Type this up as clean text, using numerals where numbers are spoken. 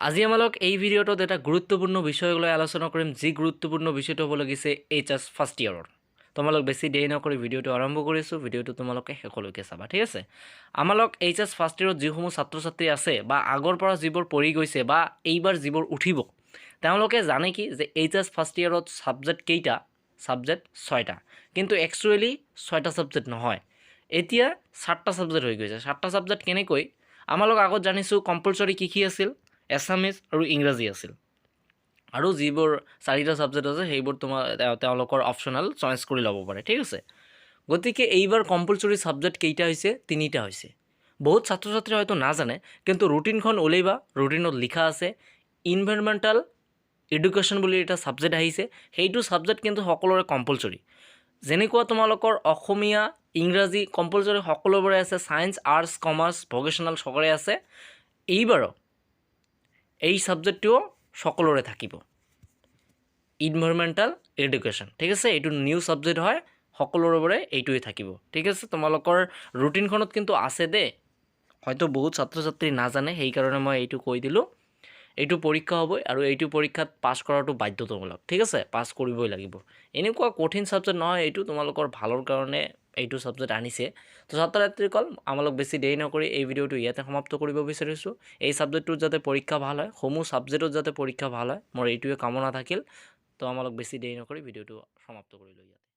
আজি আমালোক এই ভিডিঅ'টোত এটা গুৰুত্বপূৰ্ণ বিষয় লৈ আলোচনা কৰিম, যি গুৰুত্বপূৰ্ণ বিষয়টো হ'ব লাগিছে এইচএছ ফাৰ্ষ্ট ইয়েৰৰ। তোমালোক বেছি দেৰি নকৰি ভিডিঅ'টো আৰম্ভ কৰিছোঁ, ভিডিঅ'টো তোমালোকে শেষলৈকে চাবা, ঠিক আছে। আমালোক এইচএছ ফাৰ্ষ্ট ইয়েৰত যিসমূহ ছাত্ৰ ছাত্ৰী আছে বা আগৰ পৰা যিবোৰ পঢ়ি গৈছে বা এইবাৰ যিবোৰ উঠিব, তেওঁলোকে জানে কি যে এইচএছ ফাৰ্ষ্ট ইয়েৰত ছাবজেক্ট কেইটা? ছাবজেক্ট 6টা, কিন্তু একচুৱেলি 6টা ছাবজেক্ট নহয়, এতিয়া 7টা ছাবজেক্ট হৈ গৈছে। 7টা ছাবজেক্ট কেনেকৈ? আমালোক আগত জানিছোঁ কম্পালচৰি কি আছিল? এছামিজ আৰু ইংৰাজী আছিল, আৰু যিবোৰ 4টা ছাবজেক্ট আছে সেইবোৰ তেওঁলোকৰ অপশ্যনেল চইচ কৰি ল'ব পাৰে, ঠিক আছে। গতিকে এইবাৰ কম্পালচৰি ছাবজেক্ট কেইটা হৈছে? 3টা হৈছে। বহুত ছাত্ৰ ছাত্ৰী হয়তো নাজানে, কিন্তু ৰুটিনখন উলিয়াবা, ৰুটিনত লিখা আছে ইনভাইৰমেণ্টেল এডুকেশ্যন বুলি এটা ছাবজেক্ট আহিছে। সেইটো ছাবজেক্ট কিন্তু সকলোৰে কম্পালচৰি। যেনেকুৱা তোমালোকৰ অসমীয়া, ইংৰাজী কম্পালচৰি সকলোবোৰে আছে, ছায়েন্স, আৰ্টছ, কমাৰ্চ, ভকেশ্যনেল সকলোৰে আছে। এইবাৰো এই ছাবজেক্টটোও সকলোৰে থাকিব, ইনভাইৰমেণ্টেল এডুকেশ্যন, ঠিক আছে। এইটো নিউ ছাবজেক্ট হয়, সকলোৰে এইটোৱে থাকিব, ঠিক আছে। তোমালোকৰ ৰুটিনখনত কিন্তু আছে দেই, হয়তো বহুত ছাত্ৰ ছাত্ৰী নাজানে, সেইকাৰণে মই এইটো কৈ দিলোঁ। এইটো পৰীক্ষা হ'বই, আৰু এইটো পৰীক্ষাত পাছ কৰাটো বাধ্যতামূলক, ঠিক আছে। পাছ কৰিবই লাগিব, এনেকুৱা কঠিন ছাবজেক্ট নহয় এইটো, তোমালোকৰ ভালৰ কাৰণে এইটো ছাবজেক্ট আনিছে। তো ছাত্ৰ ছাত্ৰীসকল, আমালোক বেছি দেৰি নকৰি এই ভিডিঅ'টো ইয়াতে সমাপ্ত কৰিব বিচাৰিছোঁ। এই ছাবজেক্টটোত যাতে পৰীক্ষা ভাল হয়, সমূহ ছাবজেক্টত যাতে পৰীক্ষা ভাল হয়, মোৰ এইটোৱে কামনা থাকিল। তো আমালোক বেছি দেৰি নকৰি ভিডিঅ'টো সমাপ্ত কৰিলোঁ ইয়াতে।